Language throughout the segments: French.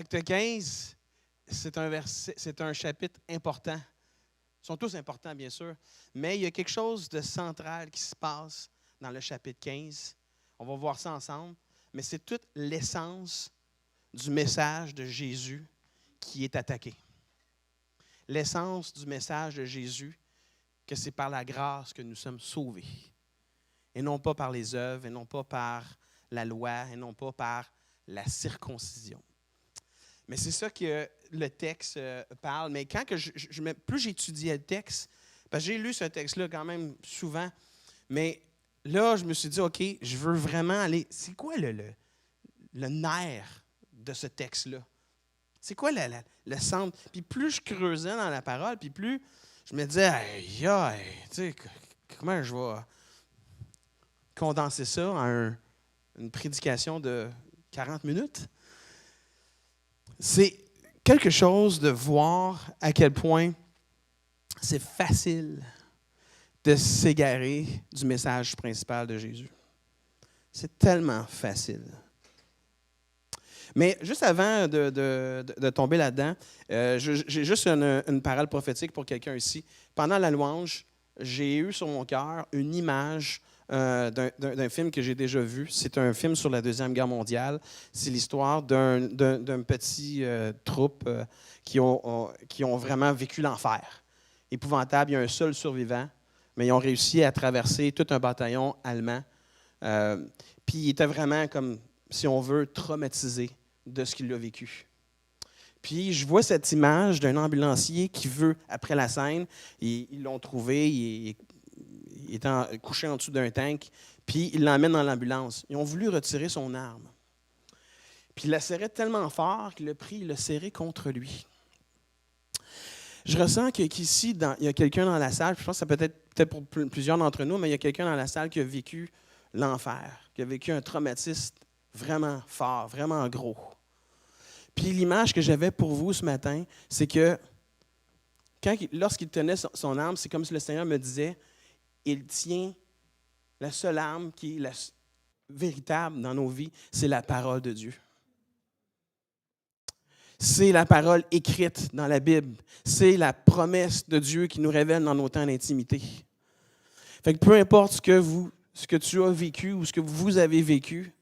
Acte 15, c'est un chapitre important. Ils sont tous importants, bien sûr, mais il y a quelque chose de central qui se passe dans le chapitre 15. On va voir ça ensemble, mais c'est toute l'essence du message de Jésus qui est attaquée. L'essence du message de Jésus, que c'est par la grâce que nous sommes sauvés, et non pas par les œuvres, et non pas par la loi, et non pas par la circoncision. Mais c'est ça que le texte parle. Mais quand plus j'étudiais le texte, parce que j'ai lu ce texte-là quand même souvent, mais là, je me suis dit, OK, je veux vraiment aller... C'est quoi le nerf de ce texte-là? C'est quoi le centre? Puis plus je creusais dans la parole, puis plus je me disais, aïe, tu sais, comment je vais condenser ça en une prédication de 40 minutes? C'est quelque chose de voir à quel point c'est facile de s'égarer du message principal de Jésus. C'est tellement facile. Mais juste avant de tomber là-dedans, j'ai juste une parole prophétique pour quelqu'un ici. Pendant la louange, j'ai eu sur mon cœur une image d'un film que j'ai déjà vu. C'est un film sur la Deuxième Guerre mondiale. C'est l'histoire d'un petit troupe qui ont vraiment vécu l'enfer. Épouvantable, il y a un seul survivant, mais ils ont réussi à traverser tout un bataillon allemand. Puis il était vraiment comme, si on veut, traumatisé de ce qu'il a vécu. Puis je vois cette image d'un ambulancier qui veut, après la scène, ils l'ont trouvé, il est couché en dessous d'un tank, puis ils l'emmènent dans l'ambulance. Ils ont voulu retirer son arme. Puis il la serrait tellement fort qu'il a pris, il l'a serré contre lui. Je ressens qu'ici, il y a quelqu'un dans la salle, je pense que ça peut être peut-être pour plusieurs d'entre nous, mais il y a quelqu'un dans la salle qui a vécu l'enfer, qui a vécu un traumatisme vraiment fort, vraiment gros. Puis l'image que j'avais pour vous ce matin, c'est que lorsqu'il tenait son arme, c'est comme si le Seigneur me disait, il tient la seule arme qui est véritable dans nos vies, c'est la parole de Dieu. C'est la parole écrite dans la Bible. C'est la promesse de Dieu qui nous révèle dans nos temps d'intimité. Fait que peu importe ce que tu as vécu ou ce que vous avez vécu,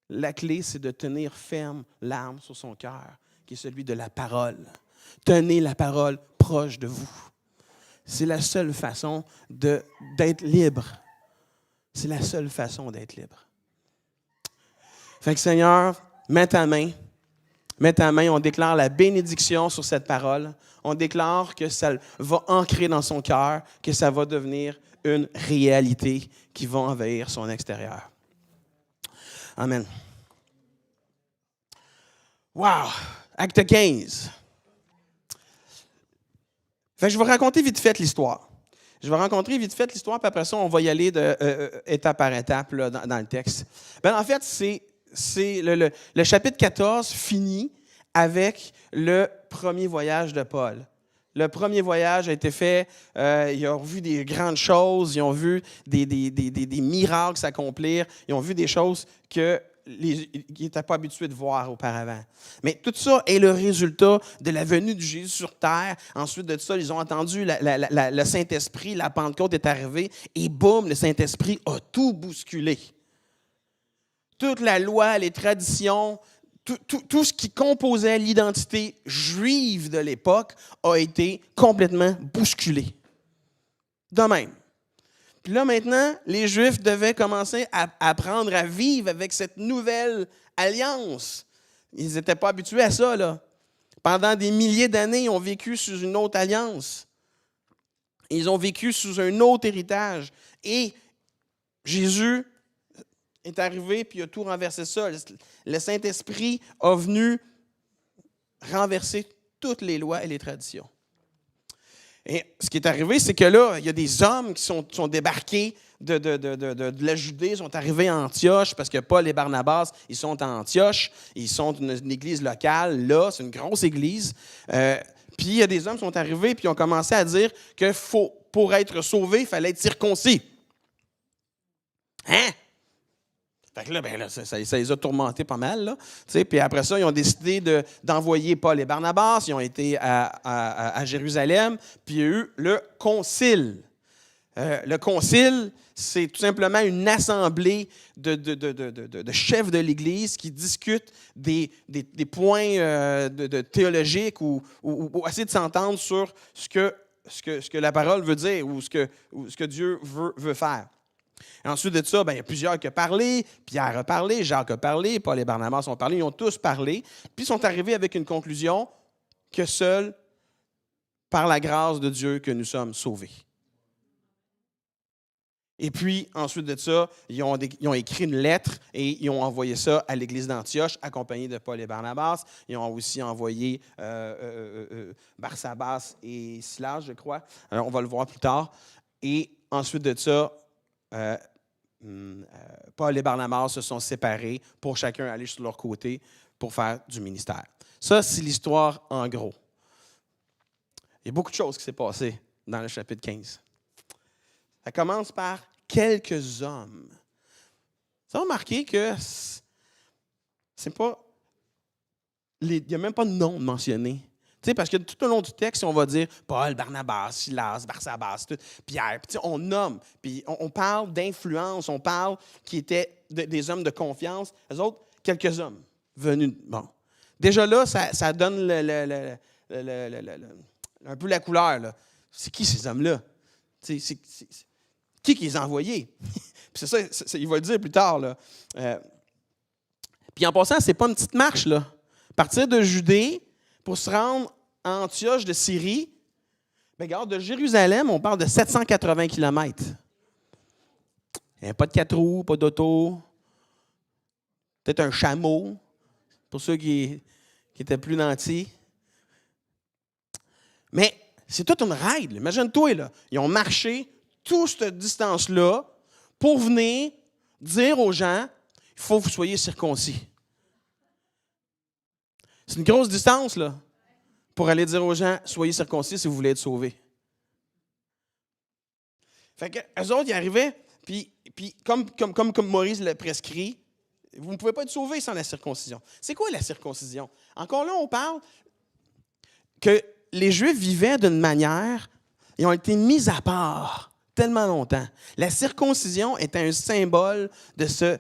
la clé, c'est de tenir ferme l'arme sur son cœur, qui est celui de la parole. Tenez la parole proche de vous. C'est la seule façon d'être libre. C'est la seule façon d'être libre. Fait que Seigneur, mets ta main, on déclare la bénédiction sur cette parole. On déclare que ça va ancrer dans son cœur, que ça va devenir une réalité qui va envahir son extérieur. Amen. Wow! Acte 15. Fait que je vais raconter vite fait l'histoire. Je vais raconter vite fait l'histoire, puis après ça, on va y aller étape par étape là, dans le texte. En fait, c'est le chapitre 14 finit avec le premier voyage de Paul. Le premier voyage a été fait, ils ont vu des grandes choses, ils ont vu des miracles s'accomplir, ils ont vu des choses qu'ils n'étaient pas habitués de voir auparavant. Mais tout ça est le résultat de la venue de Jésus sur terre. Ensuite de ça, ils ont entendu le Saint-Esprit, la Pentecôte est arrivée, et boum, le Saint-Esprit a tout bousculé. Toute la loi, les traditions, tout ce qui composait l'identité juive de l'époque a été complètement bousculé. De même. Puis là, maintenant, les Juifs devaient commencer à apprendre à vivre avec cette nouvelle alliance. Ils n'étaient pas habitués à ça, là. Pendant des milliers d'années, ils ont vécu sous une autre alliance. Ils ont vécu sous un autre héritage. Et Jésus est arrivé puis il a tout renversé ça. Le Saint-Esprit a venu renverser toutes les lois et les traditions. Et ce qui est arrivé, c'est que là, il y a des hommes qui sont débarqués de la Judée, sont arrivés à Antioche, parce que Paul et Barnabas, ils sont à Antioche, ils sont une église locale, là, c'est une grosse église. Puis il y a des hommes qui sont arrivés, puis ils ont commencé à dire que pour être sauvé, il fallait être circoncis. Hein? Fait que là, ben là ça les a tourmentés pas mal. Là, puis après ça, ils ont décidé d'envoyer Paul et Barnabas. Ils ont été à Jérusalem, puis il y a eu le concile. Le concile, c'est tout simplement une assemblée de chefs de l'Église qui discutent des points théologiques ou essayer de s'entendre sur ce que la parole veut dire ou ce que Dieu veut faire. Et ensuite de ça, ben, il y a plusieurs qui ont parlé. Pierre a parlé, Jacques a parlé, Paul et Barnabas ont parlé. Ils ont tous parlé. Puis ils sont arrivés avec une conclusion que seul par la grâce de Dieu que nous sommes sauvés. Et puis, ensuite de ça, ils ont écrit une lettre et ils ont envoyé ça à l'église d'Antioche, accompagnés de Paul et Barnabas. Ils ont aussi envoyé Barsabas et Silas, je crois. Alors, on va le voir plus tard. Et ensuite de ça, Paul et Barnabas se sont séparés pour chacun aller sur leur côté pour faire du ministère. Ça, c'est l'histoire en gros. Il y a beaucoup de choses qui s'est passées dans le chapitre 15. Ça commence par quelques hommes. Vous avez remarqué que c'est pas. Il n'y a même pas de nom mentionné. Tu sais, parce que tout au long du texte, on va dire Paul, Barnabas, Silas, Barsabas, Pierre. Puis on nomme. Puis on parle d'influence, on parle qui étaient des hommes de confiance. Les autres, quelques hommes venus. Bon. Déjà là, ça donne un peu la couleur. Là. C'est qui ces hommes-là? C'est qui les a envoyés? Puis c'est ça, il va le dire plus tard. Là. Puis en passant, ce n'est pas une petite marche. Là. Partir de Judée pour se rendre à Antioche de Syrie, bien, regarde, de Jérusalem, on parle de 780 km. Il n'y a pas de 4 roues, pas d'auto, peut-être un chameau, pour ceux qui étaient plus nantis. Mais c'est toute une ride. Imagine-toi, là, ils ont marché toute cette distance-là pour venir dire aux gens, il faut que vous soyez circoncis. C'est une grosse distance, là, pour aller dire aux gens, soyez circoncis si vous voulez être sauvés. Fait que eux autres, ils arrivaient, puis comme Moïse l'a prescrit, vous ne pouvez pas être sauvés sans la circoncision. C'est quoi la circoncision? Encore là, on parle que les Juifs vivaient d'une manière, ils ont été mis à part tellement longtemps. La circoncision était un symbole de ça,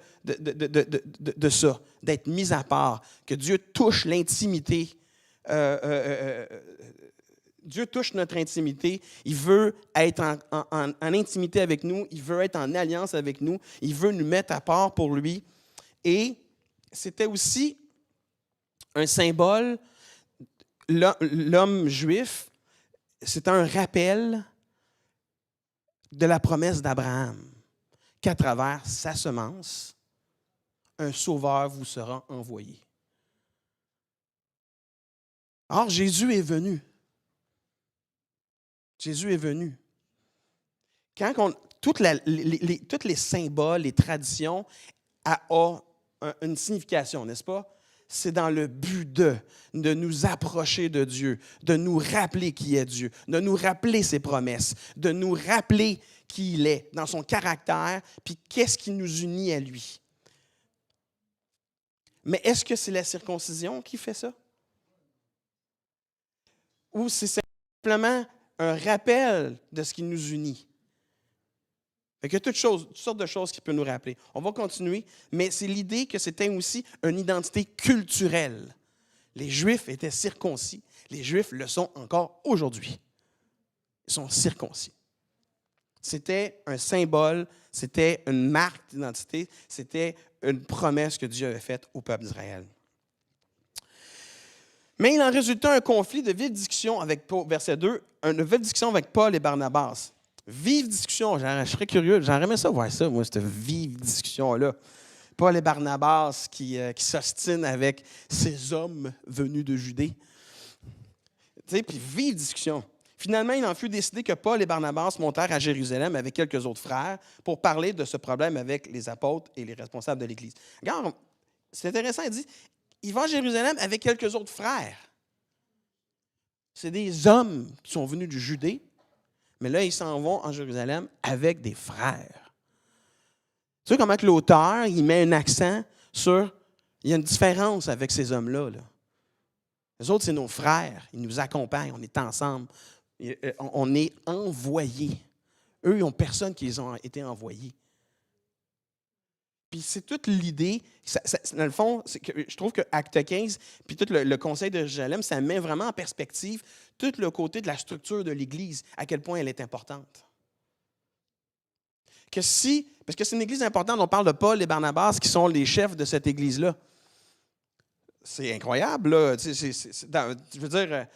d'être mis à part, que Dieu touche l'intimité. Dieu touche notre intimité. Il veut être en intimité avec nous. Il veut être en alliance avec nous. Il veut nous mettre à part pour lui. Et c'était aussi un symbole. L'homme juif, c'est un rappel de la promesse d'Abraham, qu'à travers sa semence, un sauveur vous sera envoyé. Or, Jésus est venu. Jésus est venu. Tous les symboles, les traditions ont une signification, n'est-ce pas? C'est dans le but de nous approcher de Dieu, de nous rappeler qui est Dieu, de nous rappeler ses promesses, de nous rappeler qui il est, dans son caractère, puis qu'est-ce qui nous unit à lui. Mais est-ce que c'est la circoncision qui fait ça? Ou c'est simplement un rappel de ce qui nous unit? Il y a toutes sortes de choses qui peuvent nous rappeler. On va continuer, mais c'est l'idée que c'était aussi une identité culturelle. Les Juifs étaient circoncis. Les Juifs le sont encore aujourd'hui. Ils sont circoncis. C'était un symbole, c'était une marque d'identité, c'était une promesse que Dieu avait faite au peuple d'Israël. Mais il en résultait un conflit de vive discussion avec, verset 2, une vive discussion avec Paul et Barnabas. Vive discussion, je serais curieux, j'aimerais aimé ça voir ça, moi, cette vive discussion-là. Paul et Barnabas qui s'ostinent avec ces hommes venus de Judée. Tu sais, puis vive discussion. Finalement, il en fut décidé que Paul et Barnabas montèrent à Jérusalem avec quelques autres frères pour parler de ce problème avec les apôtres et les responsables de l'Église. Regarde, c'est intéressant, il dit, il va à Jérusalem avec quelques autres frères. C'est des hommes qui sont venus de Judée, mais là, ils s'en vont en Jérusalem avec des frères. Tu sais comment que l'auteur, il met un accent sur... Il y a une différence avec ces hommes-là. Là. Les autres, c'est nos frères. Ils nous accompagnent. On est ensemble. On est envoyés. Eux, ils n'ont personne qui les ont été envoyés. Puis c'est toute l'idée, dans le fond, je trouve que Acte 15, puis tout le Conseil de Jérusalem, ça met vraiment en perspective tout le côté de la structure de l'Église, à quel point elle est importante. Parce que c'est une Église importante, on parle de Paul et Barnabas qui sont les chefs de cette Église-là. C'est incroyable, là. Je veux dire,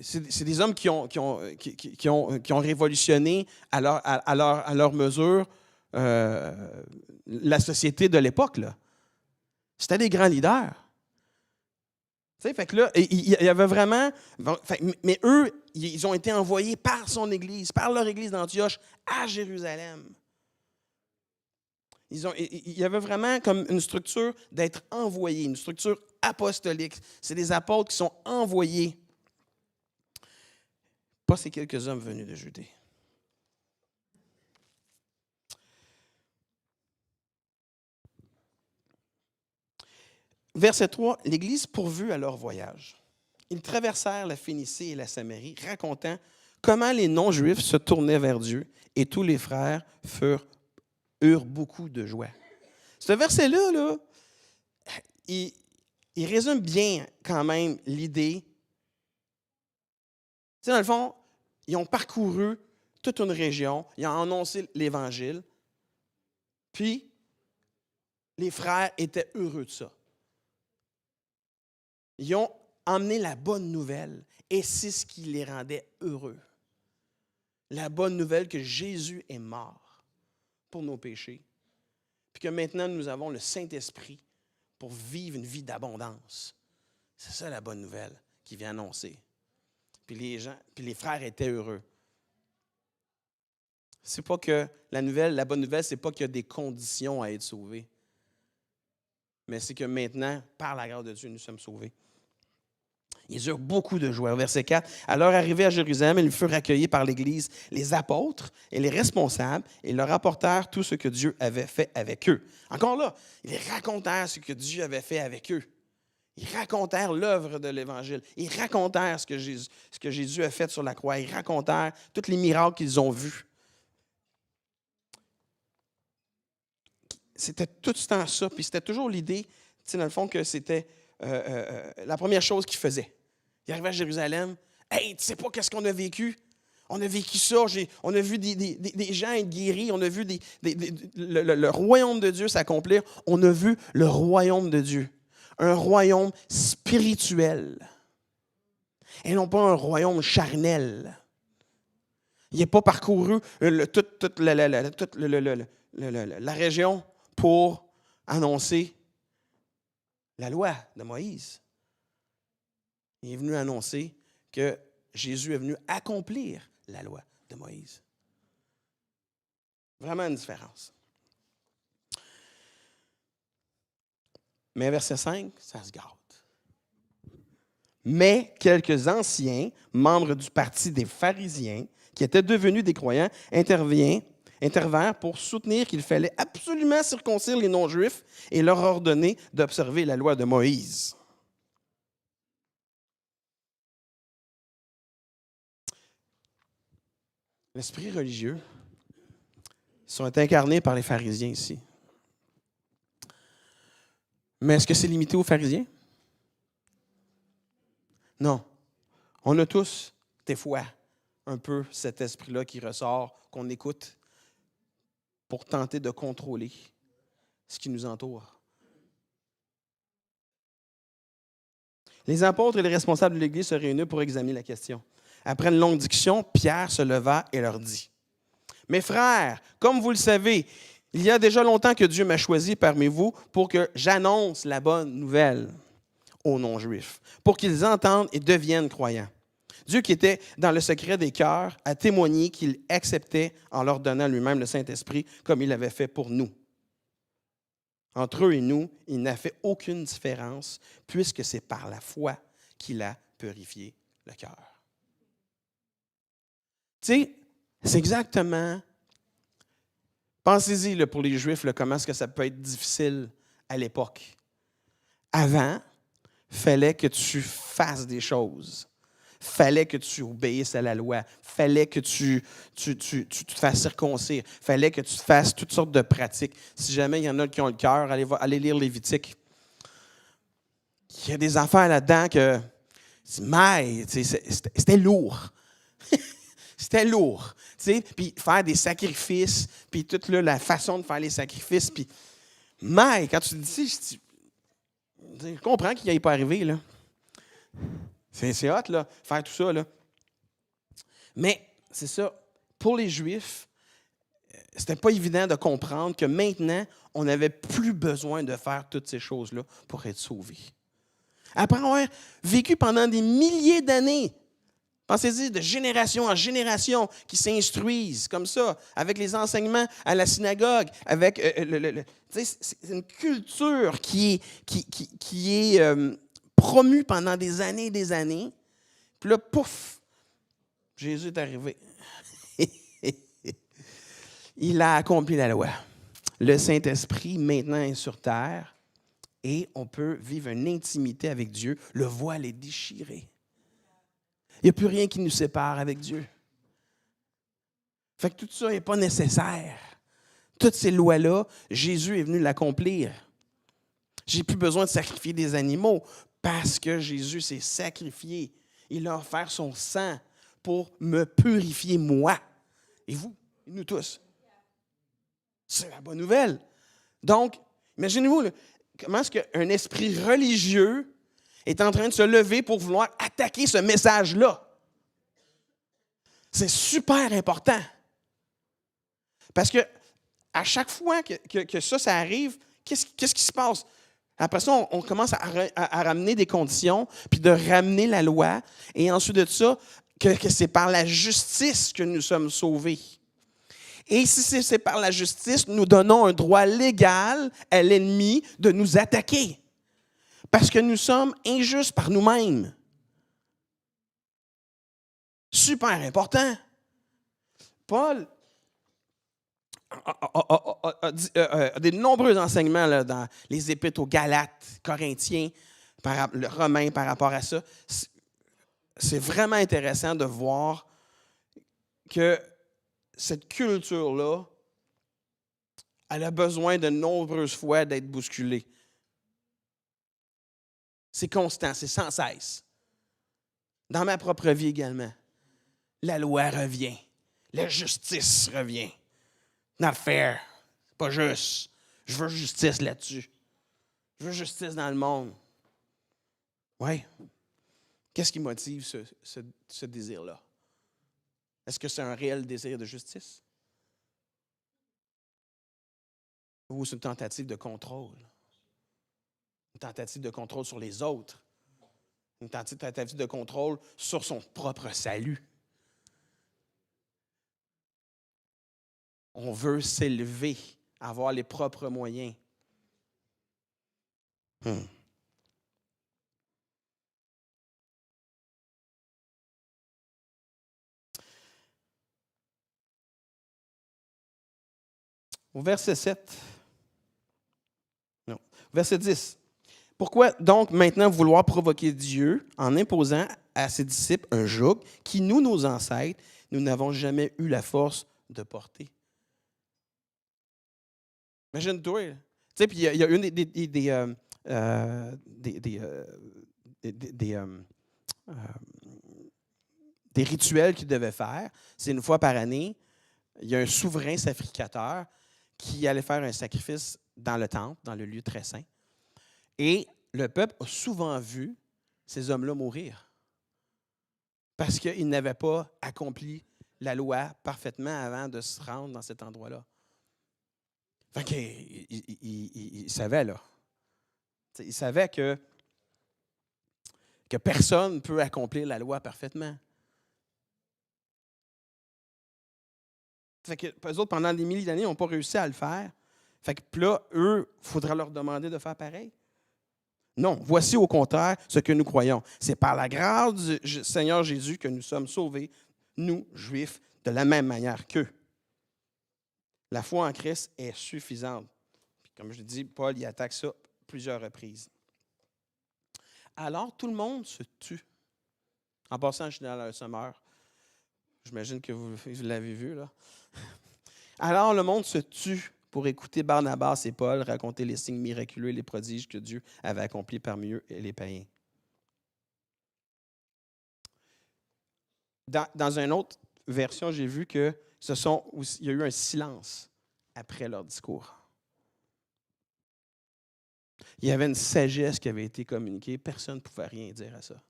c'est des hommes qui ont révolutionné à leur mesure la société de l'époque. Là. C'était des grands leaders. Tu sais, fait que là, il y avait vraiment... Mais eux, ils ont été envoyés par son Église, par leur Église d'Antioche, à Jérusalem. Il y avait vraiment comme une structure d'être envoyés, une structure apostolique. C'est des apôtres qui sont envoyés. Pas ces quelques hommes venus de Judée. Verset 3, l'Église pourvut à leur voyage. Ils traversèrent la Phénicie et la Samarie, racontant comment les non-juifs se tournaient vers Dieu et tous les frères eurent beaucoup de joie. Ce verset-là, là, il résume bien quand même l'idée. Tu sais, dans le fond, ils ont parcouru toute une région, ils ont annoncé l'Évangile, puis les frères étaient heureux de ça. Ils ont emmené la bonne nouvelle et c'est ce qui les rendait heureux. La bonne nouvelle que Jésus est mort pour nos péchés, puis que maintenant nous avons le Saint-Esprit pour vivre une vie d'abondance. C'est ça la bonne nouvelle qui vient annoncer. Puis les frères étaient heureux. C'est pas que la bonne nouvelle, c'est pas qu'il y a des conditions à être sauvés. Mais c'est que maintenant, par la grâce de Dieu, nous sommes sauvés. Ils eurent beaucoup de joie. Verset 4. À leur arrivée à Jérusalem, ils furent accueillis par l'Église, les apôtres et les responsables, et leur rapportèrent tout ce que Dieu avait fait avec eux. Encore là, ils racontèrent ce que Dieu avait fait avec eux. Ils racontèrent l'œuvre de l'Évangile. Ils racontèrent ce que Jésus a fait sur la croix. Ils racontèrent tous les miracles qu'ils ont vus. C'était tout ce temps ça. Puis c'était toujours l'idée, tu sais, dans le fond, que c'était la première chose qu'ils faisaient. Ils arrivaient à Jérusalem. « Hey, tu sais pas qu'est-ce qu'on a vécu? On a vécu ça. On a vu des gens être guéris. On a vu le royaume de Dieu s'accomplir. On a vu le royaume de Dieu. Un royaume spirituel. Et non pas un royaume charnel. Il n'est pas parcouru toute la région pour annoncer la loi de Moïse. Il est venu annoncer que Jésus est venu accomplir la loi de Moïse. Vraiment une différence. Mais verset 5, ça se gâte. Mais quelques anciens, membres du parti des pharisiens, qui étaient devenus des croyants, intervinrent pour soutenir qu'il fallait absolument circoncire les non-juifs et leur ordonner d'observer la loi de Moïse. L'esprit religieux sont incarnés par les pharisiens ici. Mais est-ce que c'est limité aux pharisiens? Non. On a tous, des fois, un peu cet esprit-là qui ressort, qu'on écoute pour tenter de contrôler ce qui nous entoure. Les apôtres et les responsables de l'Église se réunissent pour examiner la question. Après une longue discussion, Pierre se leva et leur dit : « Mes frères, comme vous le savez, il y a déjà longtemps que Dieu m'a choisi parmi vous pour que j'annonce la bonne nouvelle aux non-juifs, pour qu'ils entendent et deviennent croyants. Dieu qui était dans le secret des cœurs a témoigné qu'il acceptait en leur donnant lui-même le Saint-Esprit comme il l'avait fait pour nous. Entre eux et nous, il n'a fait aucune différence puisque c'est par la foi qu'il a purifié le cœur. » Tu sais, c'est exactement Pensez-y là, pour les Juifs, là, comment est-ce que ça peut être difficile à l'époque. Avant, il fallait que tu fasses des choses. Il fallait que tu obéisses à la loi. Il fallait que tu te fasses circoncire. Il fallait que tu fasses toutes sortes de pratiques. Si jamais il y en a qui ont le cœur, allez lire Lévitique. Il y a des affaires là-dedans que, c'était lourd. C'était lourd. Puis faire des sacrifices, puis toute là, la façon de faire les sacrifices. Puis, quand tu dis, je comprends qu'il n'y ait pas arrivé, là. C'est hot, là, faire tout ça, là. Mais, c'est ça, pour les Juifs, c'était pas évident de comprendre que maintenant, on n'avait plus besoin de faire toutes ces choses-là pour être sauvés. Après avoir vécu pendant des milliers d'années, pensez-y, de génération en génération, qui s'instruisent comme ça, avec les enseignements à la synagogue, avec c'est une culture qui est promue pendant des années et des années. Puis là, pouf, Jésus est arrivé. Il a accompli la loi. Le Saint-Esprit, maintenant, est sur terre et on peut vivre une intimité avec Dieu. Le voile est déchiré. Il n'y a plus rien qui nous sépare avec Dieu. Fait que tout ça n'est pas nécessaire. Toutes ces lois-là, Jésus est venu l'accomplir. J'ai plus besoin de sacrifier des animaux parce que Jésus s'est sacrifié. Il a offert son sang pour me purifier moi. Et vous, et nous tous. C'est la bonne nouvelle. Donc, imaginez-vous, là, comment est-ce qu'un esprit religieux est en train de se lever pour vouloir attaquer ce message-là. C'est super important. Parce que à chaque fois que ça arrive, qu'est-ce qui se passe? Après ça, on commence à ramener des conditions, puis de ramener la loi, et ensuite de ça, que c'est par la justice que nous sommes sauvés. Et si c'est par la justice, nous donnons un droit légal à l'ennemi de nous attaquer. Parce que nous sommes injustes par nous-mêmes. Super important. Paul a des nombreux enseignements là, dans les Épîtres aux Galates, Corinthiens, le Romains par rapport à ça. C'est vraiment intéressant de voir que cette culture-là, elle a besoin de nombreuses fois d'être bousculée. C'est constant, c'est sans cesse. Dans ma propre vie également, la loi revient. La justice revient. Not fair. C'est pas juste. Je veux justice là-dessus. Je veux justice dans le monde. Oui. Qu'est-ce qui motive ce désir-là? Est-ce que c'est un réel désir de justice? Ou c'est une tentative de contrôle? Une tentative de contrôle sur les autres? Une tentative de contrôle sur son propre salut? On veut s'élever, avoir les propres moyens. Au verset 7. Non. Verset 10. Pourquoi donc maintenant vouloir provoquer Dieu en imposant à ses disciples un joug qui, nous, nos ancêtres, nous n'avons jamais eu la force de porter? Imagine-toi. Tu sais, puis il y a une des rituels qu'ils devaient faire. C'est une fois par année, il y a un souverain sacrificateur qui allait faire un sacrifice dans le temple, dans le lieu très saint. Et le peuple a souvent vu ces hommes-là mourir parce qu'ils n'avaient pas accompli la loi parfaitement avant de se rendre dans cet endroit-là. Fait qu'il savait, là. Il savait que personne ne peut accomplir la loi parfaitement. Fait que eux autres, pendant des milliers d'années, n'ont pas réussi à le faire. Fait que là, eux, il faudra leur demander de faire pareil. Non, voici au contraire ce que nous croyons. C'est par la grâce du Seigneur Jésus que nous sommes sauvés, nous, Juifs, de la même manière qu'eux. La foi en Christ est suffisante. Puis, comme je l'ai dit, Paul y attaque ça plusieurs reprises. Alors, tout le monde se tue. En passant, je suis dans le sommeur. J'imagine que vous l'avez vu, là. Alors, le monde se tue pour écouter Barnabas et Paul raconter les signes miraculeux et les prodiges que Dieu avait accomplis parmi eux et les païens. Dans une autre version, j'ai vu qu'il y a eu un silence après leur discours. Il y avait une sagesse qui avait été communiquée. Personne ne pouvait rien dire à ça.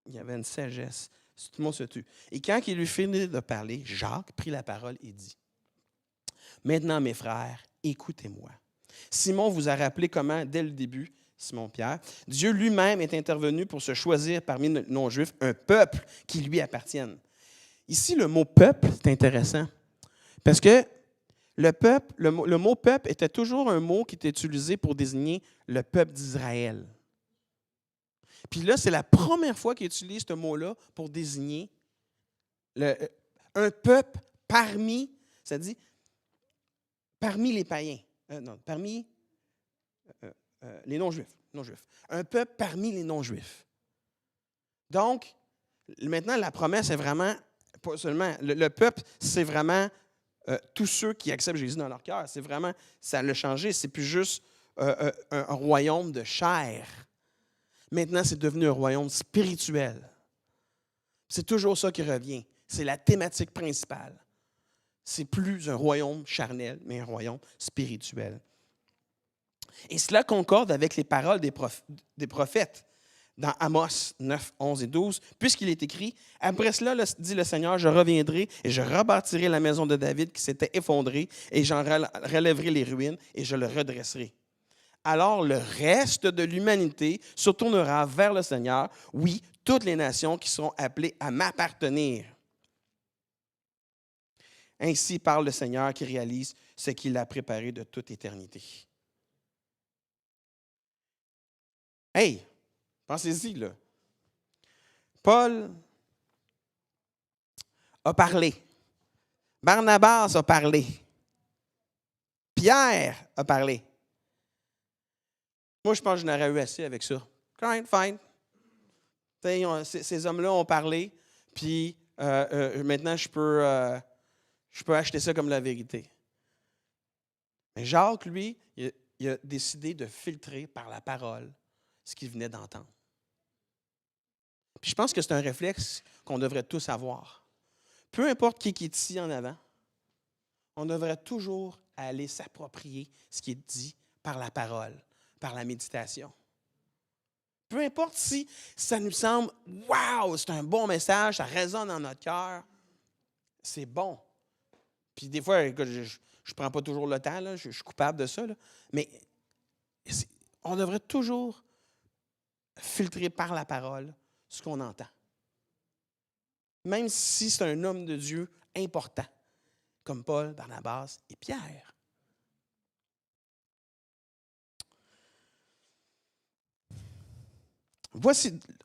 Il y avait une sagesse. Tout le monde se tue. Et quand il lui finit de parler, Jacques prit la parole et dit, « Maintenant, mes frères, écoutez-moi. Simon vous a rappelé comment, dès le début, Simon-Pierre, Dieu lui-même est intervenu pour se choisir parmi les non-juifs un peuple qui lui appartienne. » Ici, le mot « peuple » est intéressant parce que le mot « peuple » était toujours un mot qui était utilisé pour désigner le peuple d'Israël. Puis là, c'est la première fois qu'il utilise ce mot-là pour désigner un peuple parmi, ça dit, parmi les païens. Parmi les non-juifs. Un peuple parmi les non-juifs. Donc, maintenant, la promesse est vraiment, pas seulement, le peuple, c'est vraiment tous ceux qui acceptent Jésus dans leur cœur. C'est vraiment, ça l'a changé. C'est plus juste un royaume de chair. Maintenant, c'est devenu un royaume spirituel. C'est toujours ça qui revient. C'est la thématique principale. C'est plus un royaume charnel, mais un royaume spirituel. Et cela concorde avec les paroles des prophètes dans Amos 9, 11 et 12, puisqu'il est écrit, « Après cela, dit le Seigneur, je reviendrai et je rebâtirai la maison de David qui s'était effondrée et j'en relèverai les ruines et je le redresserai. » Alors le reste de l'humanité se tournera vers le Seigneur, oui, toutes les nations qui seront appelées à m'appartenir. Ainsi parle le Seigneur qui réalise ce qu'il a préparé de toute éternité. Hey, pensez-y, là. Paul a parlé. Barnabas a parlé. Pierre a parlé. Moi, je pense que je n'aurais eu assez avec ça. Fine. Ces hommes-là ont parlé, puis maintenant, je peux acheter ça comme la vérité. Mais Jacques, lui, il a décidé de filtrer par la parole ce qu'il venait d'entendre. Puis je pense que c'est un réflexe qu'on devrait tous avoir. Peu importe qui est ici en avant, on devrait toujours aller s'approprier ce qui est dit par la parole, par la méditation. Peu importe si ça nous semble « wow, c'est un bon message, ça résonne dans notre cœur », c'est bon. Puis des fois, écoute, je ne prends pas toujours le temps, là, je suis coupable de ça, là, mais on devrait toujours filtrer par la parole ce qu'on entend. Même si c'est un homme de Dieu important, comme Paul, Barnabas et Pierre.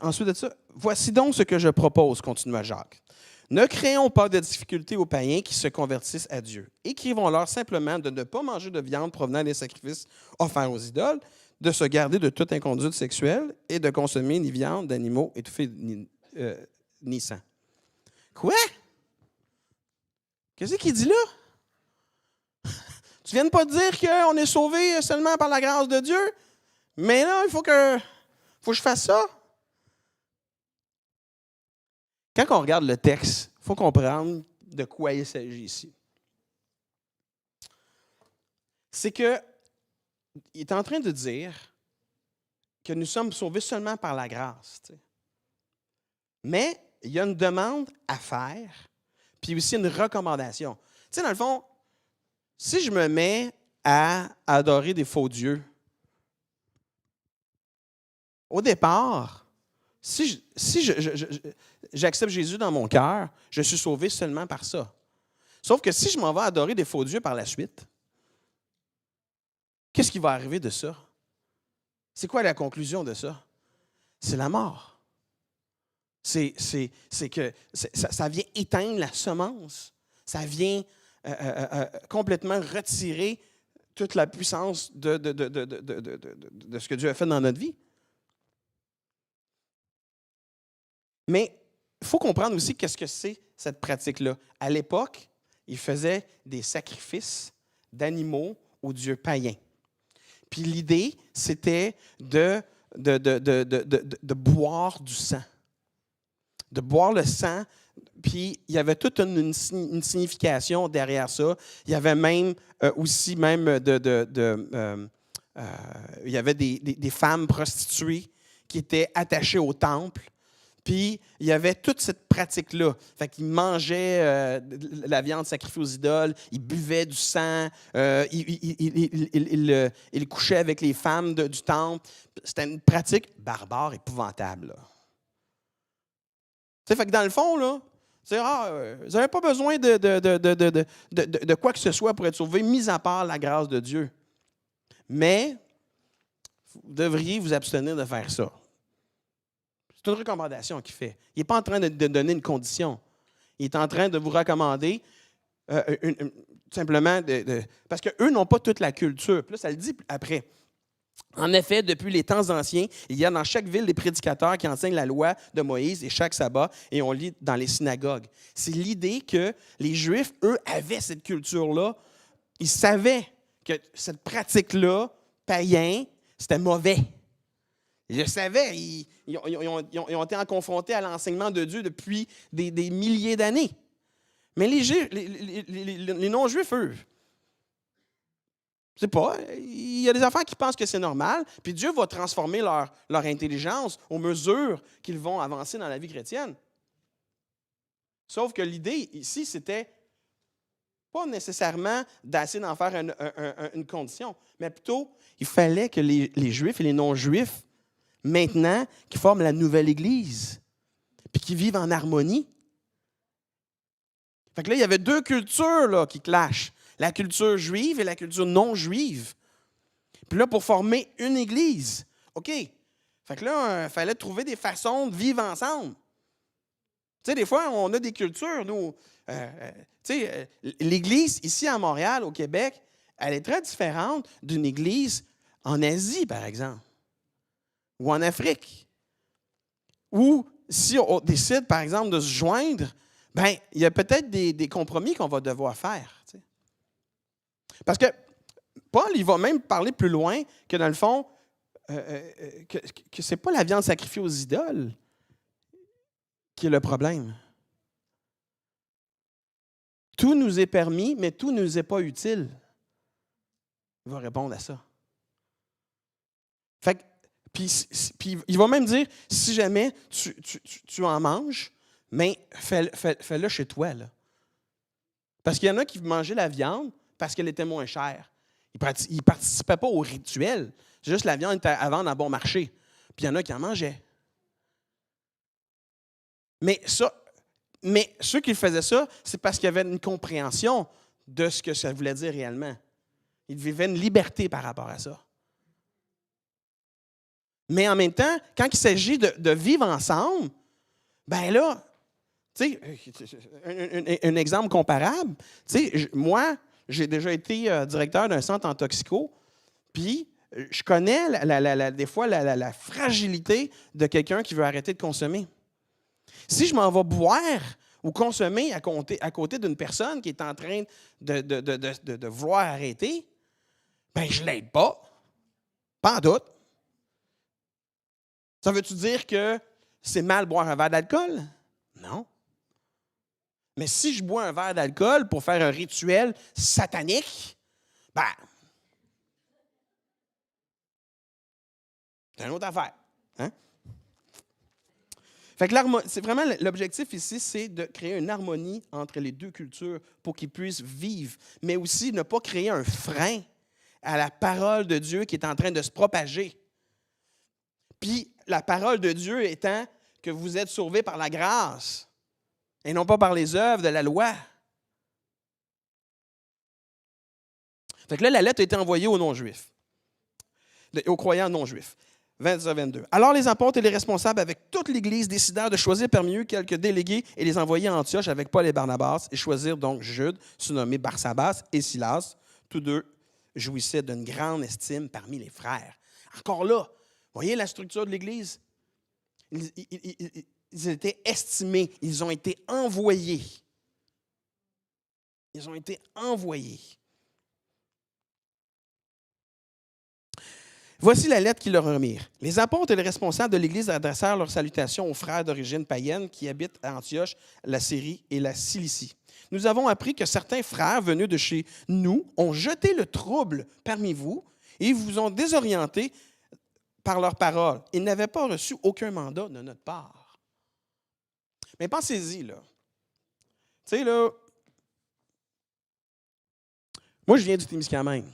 Ensuite de ça, voici donc ce que je propose, continua Jacques. Ne créons pas de difficultés aux païens qui se convertissent à Dieu. Écrivons-leur simplement de ne pas manger de viande provenant des sacrifices offerts aux idoles, de se garder de toute inconduite sexuelle et de consommer ni viande d'animaux étouffés ni sang. Quoi? Qu'est-ce qu'il dit là? Tu viens de pas dire qu'on est sauvé seulement par la grâce de Dieu? Mais là, il faut que je fasse ça. Quand on regarde le texte, il faut comprendre de quoi il s'agit ici. C'est qu'il est en train de dire que nous sommes sauvés seulement par la grâce. Mais il y a une demande à faire, puis aussi une recommandation. Tu sais, dans le fond, si je me mets à adorer des faux dieux, au départ, si j'accepte Jésus dans mon cœur, je suis sauvé seulement par ça. Sauf que si je m'en vais adorer des faux dieux par la suite, qu'est-ce qui va arriver de ça? C'est quoi la conclusion de ça? C'est la mort. C'est que ça vient éteindre la semence. Ça vient complètement retirer toute la puissance de ce que Dieu a fait dans notre vie. Mais il faut comprendre aussi qu'est-ce que c'est cette pratique-là. À l'époque, ils faisaient des sacrifices d'animaux aux dieux païens. Puis l'idée, c'était de boire du sang. De boire le sang, puis il y avait toute une signification derrière ça. Il y avait même aussi il y avait des femmes prostituées qui étaient attachées au temple. Puis, il y avait toute cette pratique-là. Fait qu'ils mangeaient la viande sacrifiée aux idoles, ils buvaient du sang, ils couchaient avec les femmes du temple. C'était une pratique barbare, épouvantable. Là. Fait que dans le fond, là, vous n'avez pas besoin de quoi que ce soit pour être sauvé, mis à part la grâce de Dieu. Mais, vous devriez vous abstenir de faire ça. C'est une recommandation qu'il fait. Il n'est pas en train de donner une condition. Il est en train de vous recommander simplement parce qu'eux n'ont pas toute la culture. Puis là, ça le dit après. En effet, depuis les temps anciens, il y a dans chaque ville des prédicateurs qui enseignent la loi de Moïse et chaque sabbat, et on lit dans les synagogues. C'est l'idée que les Juifs, eux, avaient cette culture-là. Ils savaient que cette pratique-là, païen, c'était mauvais. Ils le savaient. Ils ont été confrontés à l'enseignement de Dieu depuis des milliers d'années. Mais les non-juifs, eux, je sais pas, il y a des enfants qui pensent que c'est normal, puis Dieu va transformer leur intelligence au mesure qu'ils vont avancer dans la vie chrétienne. Sauf que l'idée ici, c'était pas nécessairement d'essayer d'en faire une condition, mais plutôt, il fallait que les Juifs et les non-Juifs, maintenant, qui forment la nouvelle Église, puis qui vivent en harmonie. Fait que là, il y avait deux cultures là, qui clashent. La culture juive et la culture non juive. Puis là, pour former une Église, OK. Fait que là, il fallait trouver des façons de vivre ensemble. Tu sais, des fois, on a des cultures, nous. L'Église, ici à Montréal, au Québec, elle est très différente d'une Église en Asie, par exemple. Ou en Afrique. Ou si on décide, par exemple, de se joindre, bien, il y a peut-être des compromis qu'on va devoir faire. Tu sais. Parce que Paul, il va même parler plus loin que, dans le fond, que ce n'est pas la viande sacrifiée aux idoles qui est le problème. Tout nous est permis, mais tout ne nous est pas utile. Il va répondre à ça. Fait que, puis il va même dire, si jamais tu en manges, mais fais-le chez toi. Là. Parce qu'il y en a qui mangeaient la viande parce qu'elle était moins chère. Ils ne participaient pas au rituel. C'est juste la viande était à vendre à bon marché. Puis il y en a qui en mangeaient. Mais ceux qui faisaient ça, c'est parce qu'il y avait une compréhension de ce que ça voulait dire réellement. Ils vivaient une liberté par rapport à ça. Mais en même temps, quand il s'agit de vivre ensemble, ben là, tu sais, un exemple comparable, tu sais, moi, j'ai déjà été directeur d'un centre en toxico, puis je connais des fois la fragilité de quelqu'un qui veut arrêter de consommer. Si je m'en vais boire ou consommer à côté d'une personne qui est en train de vouloir arrêter, bien, je ne l'aide pas. Pas en doute. Ça veut-tu dire que c'est mal boire un verre d'alcool? Non. Mais si je bois un verre d'alcool pour faire un rituel satanique, ben, c'est une autre affaire. Hein? Fait que c'est vraiment l'objectif ici, c'est de créer une harmonie entre les deux cultures pour qu'ils puissent vivre, mais aussi ne pas créer un frein à la parole de Dieu qui est en train de se propager. Puis la parole de Dieu étant que vous êtes sauvés par la grâce et non pas par les œuvres de la loi. Fait que là, la lettre a été envoyée aux non-juifs, aux croyants non-juifs. 22. Alors les apôtres et les responsables avec toute l'Église décidèrent de choisir parmi eux quelques délégués et les envoyer à Antioche avec Paul et Barnabas et choisirent donc Jude, surnommé Barsabas, et Silas. Tous deux jouissaient d'une grande estime parmi les frères. Encore là, voyez la structure de l'Église? Ils étaient estimés, ils ont été envoyés. Ils ont été envoyés. Voici la lettre qu'ils leur remirent. Les apôtres et les responsables de l'Église adressèrent leurs salutations aux frères d'origine païenne qui habitent à Antioche, la Syrie et la Cilicie. Nous avons appris que certains frères venus de chez nous ont jeté le trouble parmi vous et vous ont désorienté par leurs paroles. Ils n'avaient pas reçu aucun mandat de notre part. Mais pensez-y, là. Tu sais, là, moi, je viens du Témiscamingue.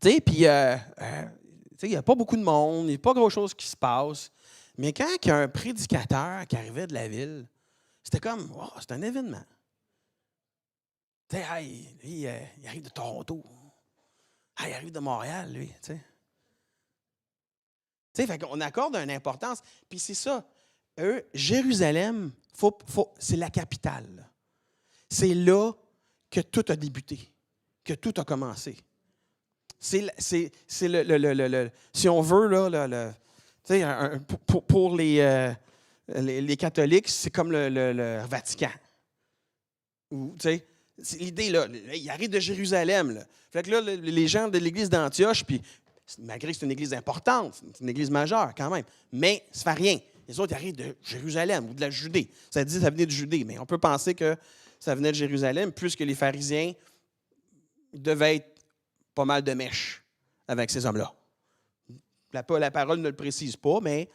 Tu sais, puis, il n'y a pas beaucoup de monde, il n'y a pas grand-chose qui se passe. Mais quand il y a un prédicateur qui arrivait de la ville, c'était comme, wow, c'est un événement. Tu sais, hey, lui, il arrive de Toronto. Hey, il arrive de Montréal, lui, tu sais. Tu sais, fait qu'on accorde une importance. Puis c'est ça, Jérusalem, c'est la capitale. C'est là que tout a débuté, que tout a commencé. C'est le si on veut, là, pour les catholiques, c'est comme le Vatican. C'est l'idée, là, il arrive de Jérusalem. Là. Fait que là, les gens de l'église d'Antioche, puis malgré que c'est une église importante, c'est une église majeure quand même, mais ça ne fait rien. Les autres, ils arrivent de Jérusalem ou de la Judée. Ça dit que ça venait de Judée, mais on peut penser que ça venait de Jérusalem, puisque les pharisiens devaient être pas mal de mèches avec ces hommes-là. La parole ne le précise pas, mais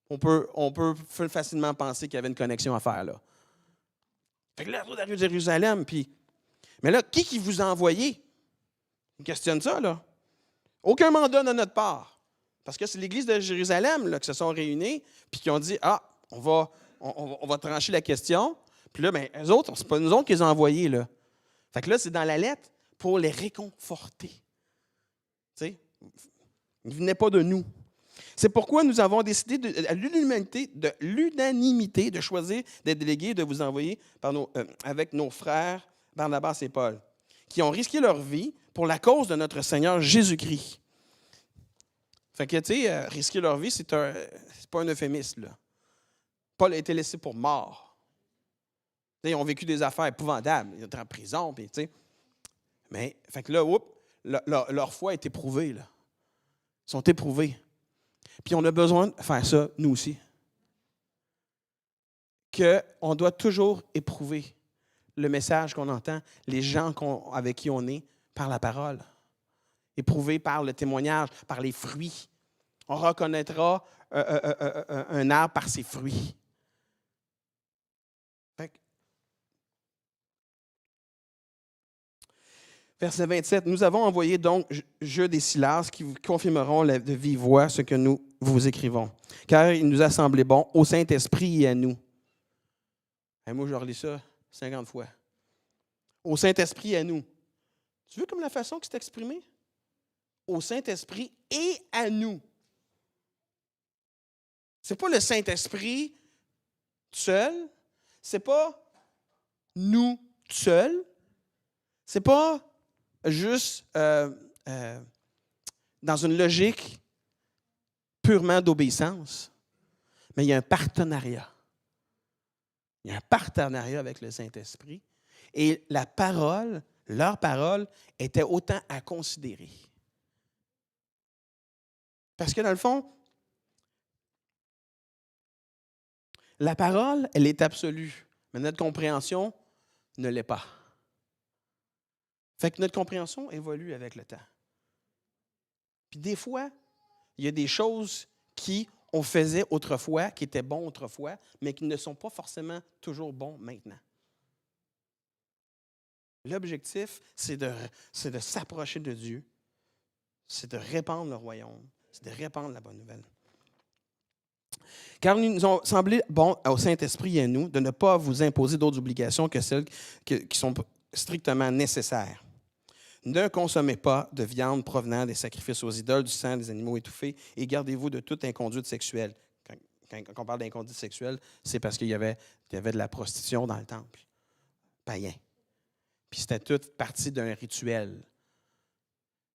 on peut facilement penser qu'il y avait une connexion à faire là. Fait que là, on arrive de Jérusalem, puis... Mais là, qui vous a envoyé? On questionne ça, là. Aucun mandat de notre part. Parce que c'est l'Église de Jérusalem là, qui se sont réunis, puis qui ont dit, on va trancher la question. Puis là, bien, eux autres, c'est pas nous autres qui les ont envoyés, là. Fait que là, c'est dans la lettre pour les réconforter. Tu sais, ils ne venaient pas de nous. C'est pourquoi nous avons décidé à l'unanimité de choisir des délégués et de vous envoyer avec nos frères Barnabas et Paul, qui ont risqué leur vie pour la cause de notre Seigneur Jésus-Christ. Fait que, tu sais, risquer leur vie, c'est pas un euphémisme, là. Paul a été laissé pour mort. T'sais, ils ont vécu des affaires épouvantables. Ils étaient en prison, puis, tu sais. Mais, fait que là, leur foi est éprouvée, là. Ils sont éprouvés. Puis on a besoin de faire ça, nous aussi. Qu'on doit toujours éprouver le message qu'on entend, les gens avec qui on est, par la parole. Éprouver par le témoignage, par les fruits. On reconnaîtra un arbre par ses fruits. Verset 27, nous avons envoyé donc Jude et Silas qui vous confirmeront de vive voix ce que nous vous écrivons. Car il nous a semblé bon au Saint-Esprit et à nous. Et moi, je relis ça 50 fois. Au Saint-Esprit et à nous. Tu veux comme la façon que c'est exprimé? Au Saint-Esprit et à nous. Ce n'est pas le Saint-Esprit seul. Ce n'est pas nous seuls. Ce n'est pas juste dans une logique purement d'obéissance, mais il y a un partenariat. Il y a un partenariat avec le Saint-Esprit et la parole, leur parole, était autant à considérer. Parce que dans le fond, la parole, elle est absolue, mais notre compréhension ne l'est pas. Fait que notre compréhension évolue avec le temps. Puis des fois, il y a des choses qu'on faisait autrefois, qui étaient bons autrefois, mais qui ne sont pas forcément toujours bons maintenant. L'objectif, c'est de s'approcher de Dieu, c'est de répandre le royaume, c'est de répandre la bonne nouvelle. Car il nous a semblé bon au Saint-Esprit et à nous de ne pas vous imposer d'autres obligations que celles qui sont strictement nécessaires. Ne consommez pas de viande provenant des sacrifices aux idoles, du sang des animaux étouffés, et gardez-vous de toute inconduite sexuelle. Quand on parle d'inconduite sexuelle, c'est parce qu'il y avait de la prostitution dans le temple, païen. Puis c'était tout partie d'un rituel.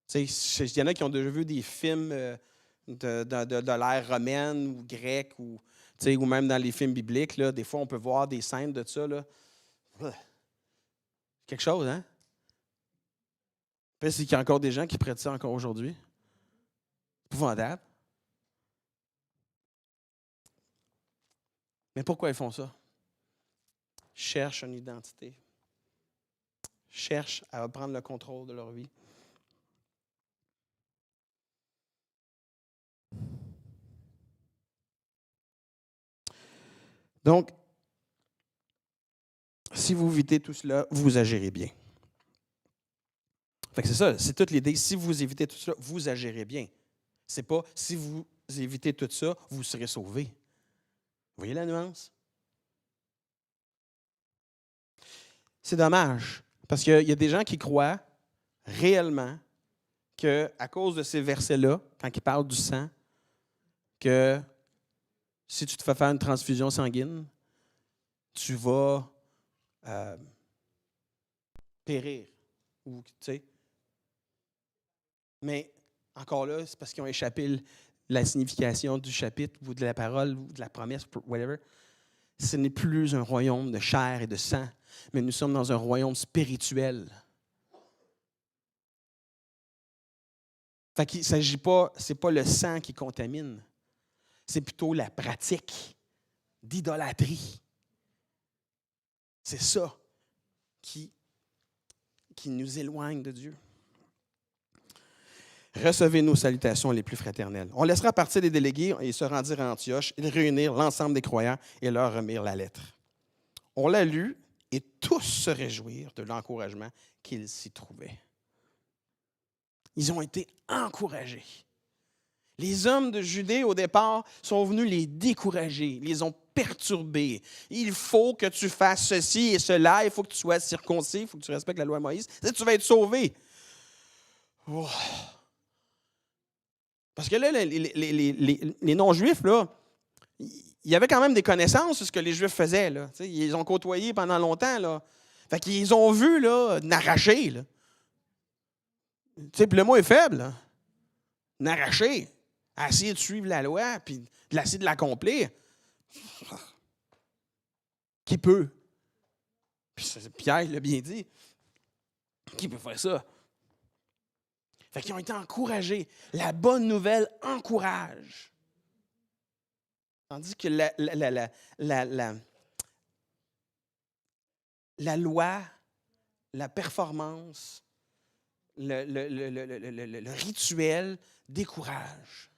Tu sais, il y en a qui ont déjà vu des films de l'ère romaine ou grecque, ou même dans les films bibliques. Là, des fois, on peut voir des scènes de ça. Là. Quelque chose, hein? Puis, c'est qu'il y a encore des gens qui prêtent ça encore aujourd'hui. Épouvantable. Mais pourquoi ils font ça? Ils cherchent une identité. Ils cherchent à reprendre le contrôle de leur vie. Donc, si vous évitez tout cela, vous agirez bien. Fait que c'est ça, c'est toute l'idée. Si vous évitez tout cela, vous agirez bien. C'est pas si vous évitez tout ça, vous serez sauvés. Vous voyez la nuance? C'est dommage, parce qu'il y a des gens qui croient réellement qu'à cause de ces versets-là, quand ils parlent du sang, que si tu te fais faire une transfusion sanguine, tu vas périr. Ou, tu sais. Mais encore là, c'est parce qu'ils ont échappé la signification du chapitre ou de la parole ou de la promesse, whatever. Ce n'est plus un royaume de chair et de sang, mais nous sommes dans un royaume spirituel. Fait qu'il s'agit pas, c'est pas le sang qui contamine, c'est plutôt la pratique d'idolâtrie. C'est ça qui nous éloigne de Dieu. Recevez nos salutations les plus fraternelles. On laissera partir les délégués et se rendirent à Antioche et réunir l'ensemble des croyants et leur remirent la lettre. On l'a lu et tous se réjouirent de l'encouragement qu'ils s'y trouvaient. Ils ont été encouragés. Les hommes de Judée, au départ, sont venus les décourager, les ont perturbés. Il faut que tu fasses ceci et cela, il faut que tu sois circoncis, il faut que tu respectes la loi de Moïse, tu vas être sauvé. Oh. Parce que là, les non-juifs, là, il y avait quand même des connaissances sur ce que les Juifs faisaient. Là. Ils les ont côtoyés pendant longtemps. Là. Fait qu'ils ont vu là, n'arracher. Là. Puis le mot est faible. Là. N'arracher. Essayer de suivre la loi, puis essayer de l'accomplir. Qui peut? Puis Pierre l'a bien dit. Qui peut faire ça? Fait qu'ils ont été encouragés. La bonne nouvelle encourage. Tandis que la loi, la performance, le rituel décourage.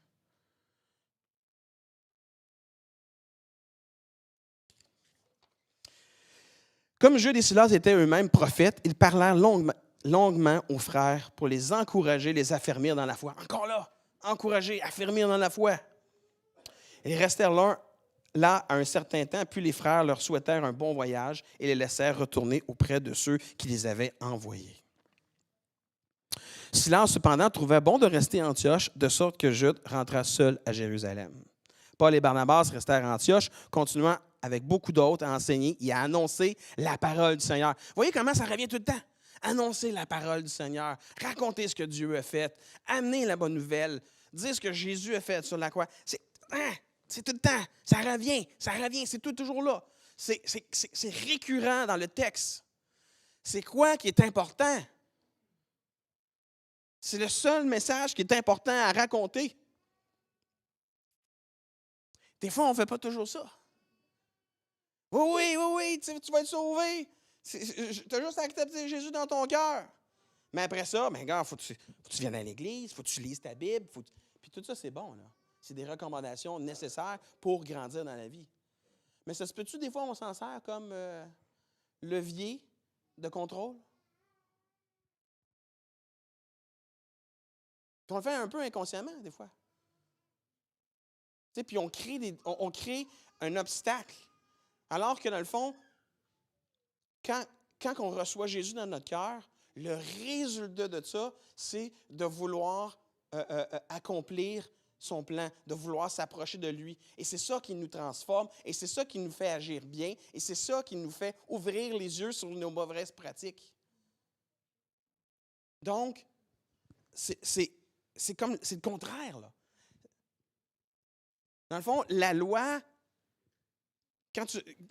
Comme Jude et Silas étaient eux-mêmes prophètes, ils parlèrent longuement aux frères pour les encourager, les affermir dans la foi. Encore là, encourager, affermir dans la foi. Ils restèrent là un certain temps, puis les frères leur souhaitèrent un bon voyage et les laissèrent retourner auprès de ceux qui les avaient envoyés. Silas, cependant, trouva bon de rester à Antioche, de sorte que Jude rentra seul à Jérusalem. Paul et Barnabas restèrent à Antioche, continuant avec beaucoup d'autres à enseigner et à annoncer la parole du Seigneur. Vous voyez comment ça revient tout le temps? Annoncer la parole du Seigneur, raconter ce que Dieu a fait, amener la bonne nouvelle, dire ce que Jésus a fait sur la croix. C'est tout le temps, ça revient, c'est toujours là. C'est récurrent dans le texte. C'est quoi qui est important? C'est le seul message qui est important à raconter. Des fois, on ne fait pas toujours ça. Oui, tu vas être sauvé. Tu as juste à accepter Jésus dans ton cœur. Mais après ça, il faut que tu viennes à l'église, il faut que tu lises ta Bible. Puis tout ça, c'est bon. Là. C'est des recommandations nécessaires pour grandir dans la vie. Mais ça se peut-tu, des fois, on s'en sert comme levier de contrôle? Puis on le fait un peu inconsciemment, des fois. Puis on crée un obstacle. Alors que, dans le fond, quand on reçoit Jésus dans notre cœur, le résultat de ça, c'est de vouloir accomplir son plan, de vouloir s'approcher de lui. Et c'est ça qui nous transforme, et c'est ça qui nous fait agir bien, et c'est ça qui nous fait ouvrir les yeux sur nos mauvaises pratiques. Donc, c'est le contraire, là. Dans le fond, la loi,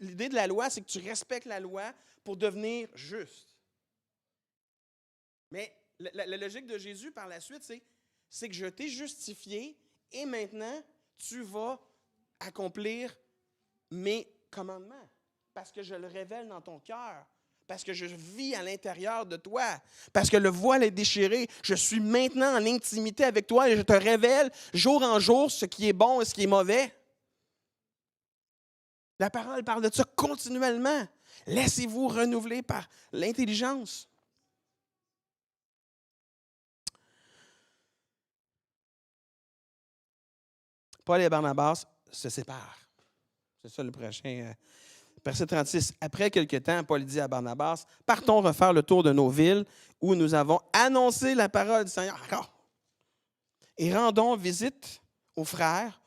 l'idée de la loi, c'est que tu respectes la loi pour devenir juste. Mais la logique de Jésus par la suite, c'est que je t'ai justifié et maintenant, tu vas accomplir mes commandements parce que je le révèle dans ton cœur, parce que je vis à l'intérieur de toi, parce que le voile est déchiré. Je suis maintenant en intimité avec toi et je te révèle jour en jour ce qui est bon et ce qui est mauvais. La parole parle de ça continuellement. Laissez-vous renouveler par l'intelligence. Paul et Barnabas se séparent. C'est ça le prochain. Verset 36. Après quelque temps, Paul dit à Barnabas, « Partons refaire le tour de nos villes où nous avons annoncé la parole du Seigneur. Encore. Et rendons visite aux frères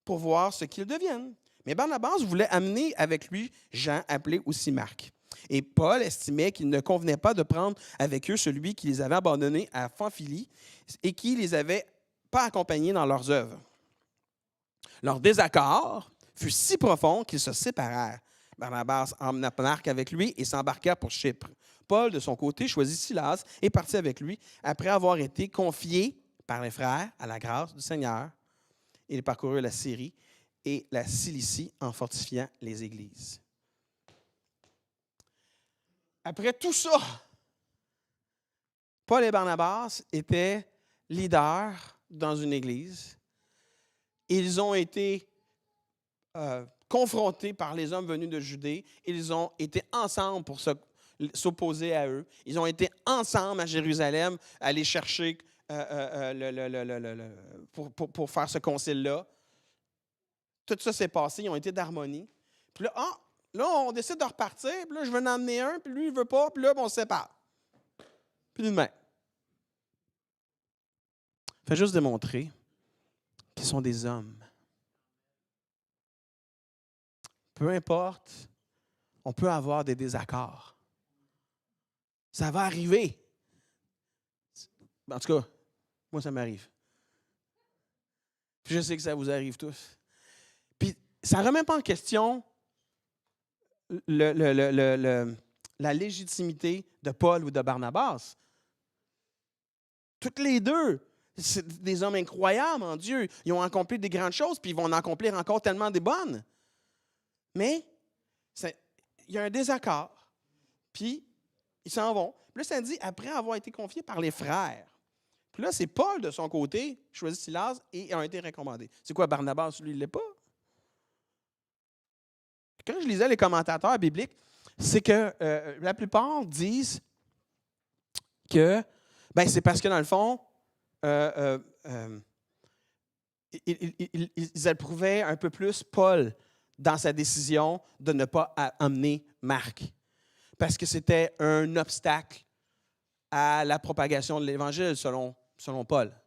pour voir ce qu'ils deviennent. » Mais Barnabas voulait amener avec lui Jean, appelé aussi Marc. Et Paul estimait qu'il ne convenait pas de prendre avec eux celui qui les avait abandonnés à Pamphylie et qui ne les avait pas accompagnés dans leurs œuvres. Leur désaccord fut si profond qu'ils se séparèrent. Barnabas emmena Marc avec lui et s'embarqua pour Chypre. Paul, de son côté, choisit Silas et partit avec lui après avoir été confié par les frères à la grâce du Seigneur. Il parcourut la Syrie et la Cilicie en fortifiant les églises. Après tout ça, Paul et Barnabas étaient leaders dans une église. Ils ont été confrontés par les hommes venus de Judée. Ils ont été ensemble pour s'opposer à eux. Ils ont été ensemble à Jérusalem, aller chercher pour faire ce concile-là. Tout ça s'est passé, ils ont été d'harmonie. Puis là, on décide de repartir, puis là, je veux en emmener un, puis lui, il ne veut pas, puis là, on se sépare. Puis de même. Fait juste démontrer qu'ils sont des hommes. Peu importe, on peut avoir des désaccords. Ça va arriver. En tout cas, moi, ça m'arrive. Puis je sais que ça vous arrive tous. Puis ça ne remet pas en question la légitimité de Paul ou de Barnabas. Toutes les deux, c'est des hommes incroyables en Dieu. Ils ont accompli des grandes choses, puis ils vont en accomplir encore tellement des bonnes. Mais il y a un désaccord, puis ils s'en vont. Puis là, ça dit, après avoir été confiés par les frères. Puis là, c'est Paul, de son côté, choisit Silas et a été recommandé. C'est quoi, Barnabas, lui, il ne l'est pas? Quand je lisais les commentateurs bibliques, c'est que la plupart disent que c'est parce que, dans le fond, ils approuvaient un peu plus Paul dans sa décision de ne pas emmener Marc, parce que c'était un obstacle à la propagation de l'Évangile, selon Paul.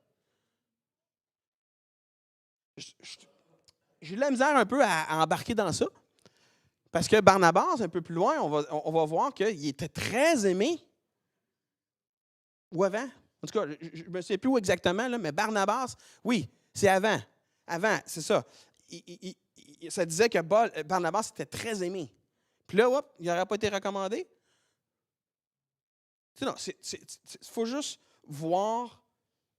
J'ai eu de la misère un peu à embarquer dans ça, parce que Barnabas, un peu plus loin, on va voir qu'il était très aimé. Ou avant. En tout cas, je ne me sais plus où exactement, là, mais Barnabas, oui, c'est avant. Avant, c'est ça. Ça disait que Barnabas était très aimé. Puis là, il n'aurait pas été recommandé. Non, il faut juste voir,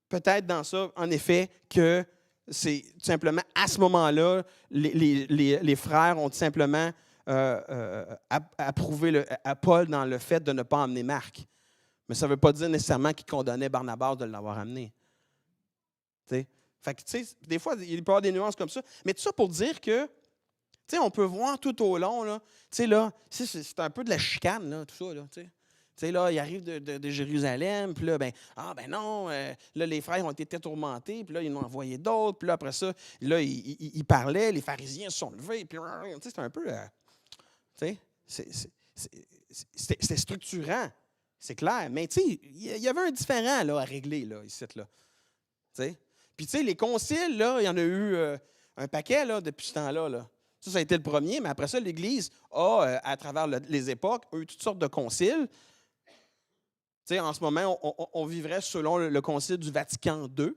peut-être dans ça, en effet, que c'est tout simplement, à ce moment-là, les frères ont tout simplement approuvé à Paul dans le fait de ne pas emmener Marc. Mais ça ne veut pas dire nécessairement qu'il condamnait Barnabas de l'avoir amené. Fait que, des fois, il peut y avoir des nuances comme ça. Mais tout ça pour dire que, on peut voir tout au long, là, c'est un peu de la chicane, là, tout ça. Là, là, il arrive de Jérusalem, puis là, non, là, les frères ont été tourmentés, puis là, ils en ont envoyé d'autres, puis là, après ça, là, ils parlaient, les pharisiens se sont levés, puis c'est un peu, c'était structurant. C'est clair. Mais tu sais, il y avait un différend là, à régler là, ici. Là. T'sais. Puis, tu sais, les conciles, là, il y en a eu un paquet là, depuis ce temps-là. Là. Ça a été le premier, mais après ça, l'Église a, à travers les époques, eu toutes sortes de conciles. T'sais, en ce moment, on vivrait selon le concile du Vatican II.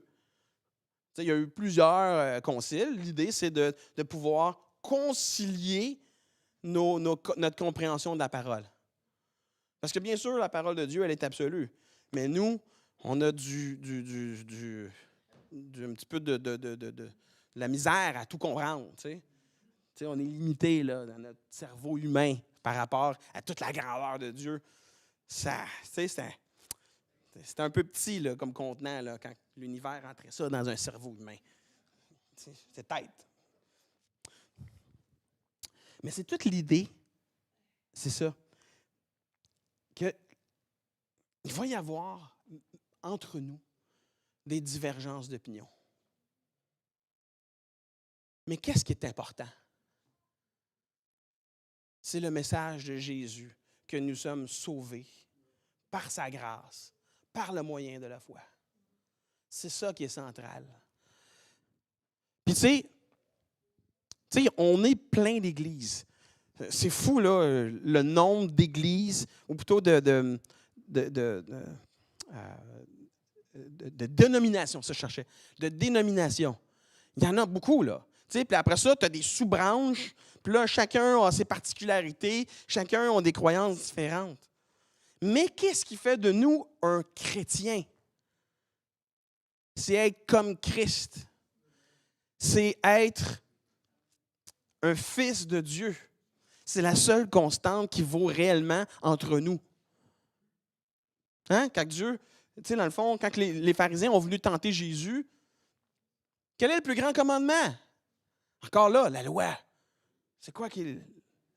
T'sais, il y a eu plusieurs conciles. L'idée, c'est de pouvoir concilier notre compréhension de la parole. Parce que bien sûr, la parole de Dieu, elle est absolue. Mais nous, on a un petit peu de la misère à tout comprendre. T'sais. T'sais, on est limité là, dans notre cerveau humain par rapport à toute la grandeur de Dieu. Ça, c'est un peu petit là, comme contenant là, quand l'univers rentrait ça dans un cerveau humain. C'est tête. Mais c'est toute l'idée, c'est ça, qu'il va y avoir entre nous des divergences d'opinion. Mais qu'est-ce qui est important? C'est le message de Jésus que nous sommes sauvés par sa grâce, par le moyen de la foi. C'est ça qui est central. Puis tu sais, on est plein d'églises. C'est fou, là, le nombre d'églises, ou plutôt de dénominations, ça je cherchais, de dénominations. Il y en a beaucoup, là. Puis après ça, tu as des sous-branches, puis là, chacun a ses particularités, chacun a des croyances différentes. Mais qu'est-ce qui fait de nous un chrétien? C'est être comme Christ. C'est être un fils de Dieu. C'est la seule constante qui vaut réellement entre nous. Hein? Quand Dieu, tu sais, dans le fond, quand les pharisiens ont voulu tenter Jésus, quel est le plus grand commandement? Encore là, la loi. C'est quoi qui est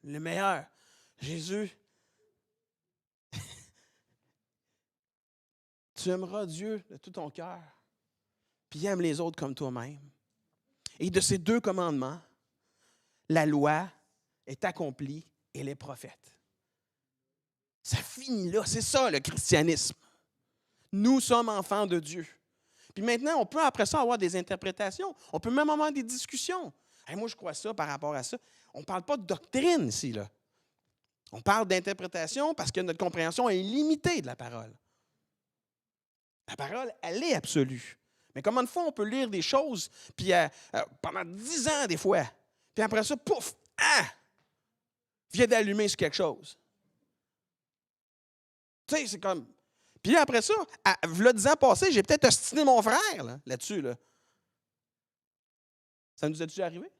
le meilleur? Jésus, tu aimeras Dieu de tout ton cœur, puis aime les autres comme toi-même. Et de ces deux commandements, la loi est accomplie et les prophètes. Ça finit là, c'est ça le christianisme. Nous sommes enfants de Dieu. Puis maintenant, on peut après ça avoir des interprétations. On peut même avoir des discussions. Hey, moi, je crois ça par rapport à ça. On ne parle pas de doctrine ici, là. On parle d'interprétation parce que notre compréhension est limitée de la parole. La parole, elle est absolue. Mais comment de fois on peut lire des choses, puis pendant 10 ans des fois, puis après ça, pouf, vient d'allumer sur quelque chose. Tu sais, c'est comme... Puis là, après ça, v'là 10 ans passés, j'ai peut-être ostiné mon frère là-dessus. Là. Ça nous est-tu arrivé?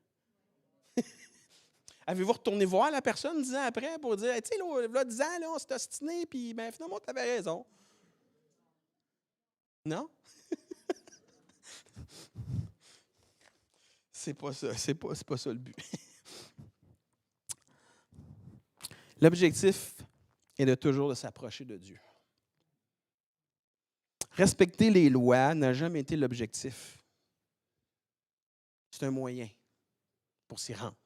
Avez-vous retourné voir la personne 10 ans après pour dire, tu sais, là, 10 ans, là, on s'est ostiné, puis ben, finalement, tu avais raison. Non? C'est pas ça. C'est pas ça le but. L'objectif est de toujours de s'approcher de Dieu. Respecter les lois n'a jamais été l'objectif. C'est un moyen pour s'y rendre.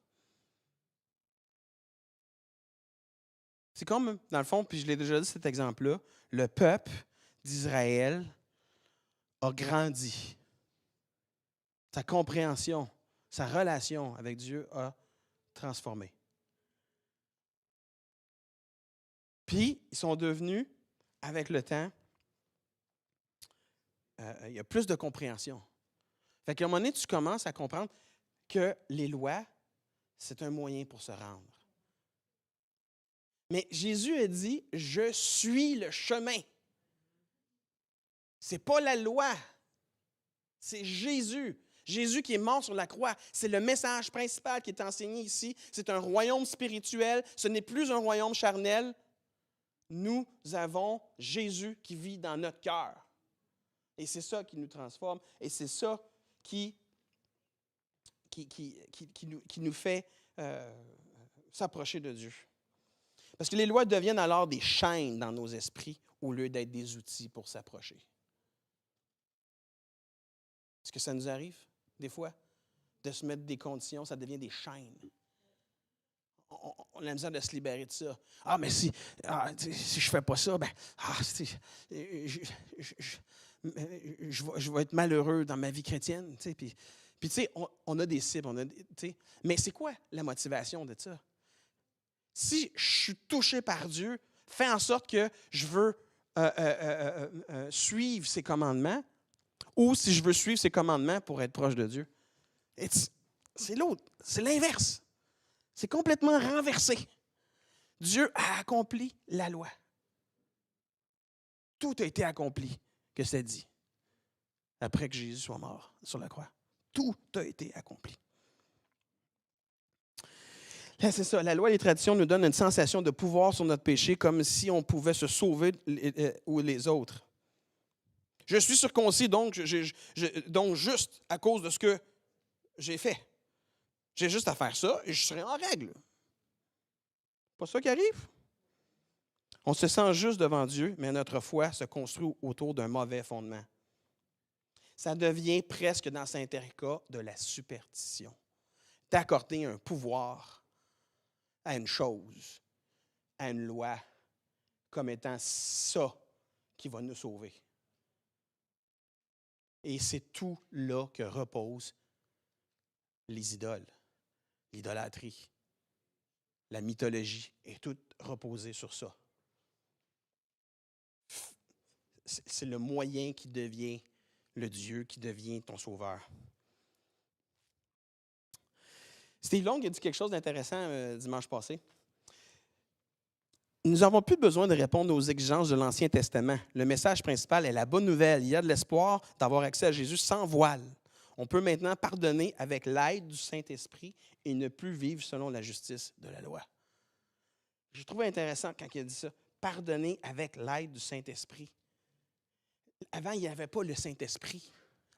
C'est comme, dans le fond, puis je l'ai déjà dit cet exemple-là, le peuple d'Israël a grandi. Sa compréhension, sa relation avec Dieu a transformé. Puis, ils sont devenus, avec le temps, il y a plus de compréhension. Fait qu'à un moment donné, tu commences à comprendre que les lois, c'est un moyen pour se rendre. Mais Jésus a dit, je suis le chemin. Ce n'est pas la loi, c'est Jésus. Jésus qui est mort sur la croix. C'est le message principal qui est enseigné ici. C'est un royaume spirituel. Ce n'est plus un royaume charnel. Nous avons Jésus qui vit dans notre cœur. Et c'est ça qui nous transforme. Et c'est ça qui nous fait s'approcher de Dieu. Parce que les lois deviennent alors des chaînes dans nos esprits au lieu d'être des outils pour s'approcher. Est-ce que ça nous arrive, des fois, de se mettre des conditions, ça devient des chaînes. on a la misère de se libérer de ça. Ah, mais si je ne fais pas ça, je vais être malheureux dans ma vie chrétienne. Puis tu sais, on a des cibles. Mais c'est quoi la motivation de ça? Si je suis touché par Dieu, fais en sorte que je veux suivre ses commandements, ou si je veux suivre ses commandements pour être proche de Dieu. C'est l'autre, c'est l'inverse. C'est complètement renversé. Dieu a accompli la loi. Tout a été accompli, que c'est dit, après que Jésus soit mort sur la croix. Tout a été accompli. Là, c'est ça. La loi et les traditions nous donnent une sensation de pouvoir sur notre péché, comme si on pouvait se sauver ou les autres. Je suis circoncis, donc juste à cause de ce que j'ai fait. J'ai juste à faire ça et je serai en règle. Pas ça qui arrive. On se sent juste devant Dieu, mais notre foi se construit autour d'un mauvais fondement. Ça devient presque, dans certains cas, de la superstition. D'accorder un pouvoir à une chose, à une loi, comme étant ça qui va nous sauver. Et c'est tout là que reposent les idoles, l'idolâtrie, la mythologie est toute reposée sur ça. C'est le moyen qui devient le Dieu, qui devient ton sauveur. Steve Long a dit quelque chose d'intéressant dimanche passé. Nous n'avons plus besoin de répondre aux exigences de l'Ancien Testament. Le message principal est la bonne nouvelle. Il y a de l'espoir d'avoir accès à Jésus sans voile. On peut maintenant pardonner avec l'aide du Saint-Esprit et ne plus vivre selon la justice de la loi. J'ai trouvé intéressant quand il a dit ça. Pardonner avec l'aide du Saint-Esprit. Avant, il n'y avait pas le Saint-Esprit.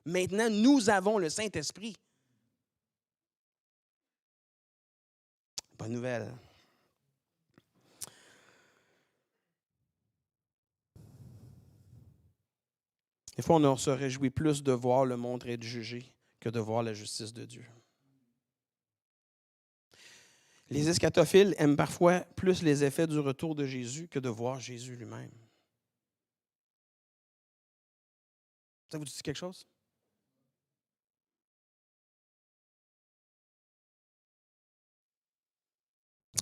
Maintenant, nous avons le Saint-Esprit. Bonne nouvelle. Des fois, on se réjouit plus de voir le monde être jugé que de voir la justice de Dieu. Les eschatophiles aiment parfois plus les effets du retour de Jésus que de voir Jésus lui-même. Ça vous dit quelque chose?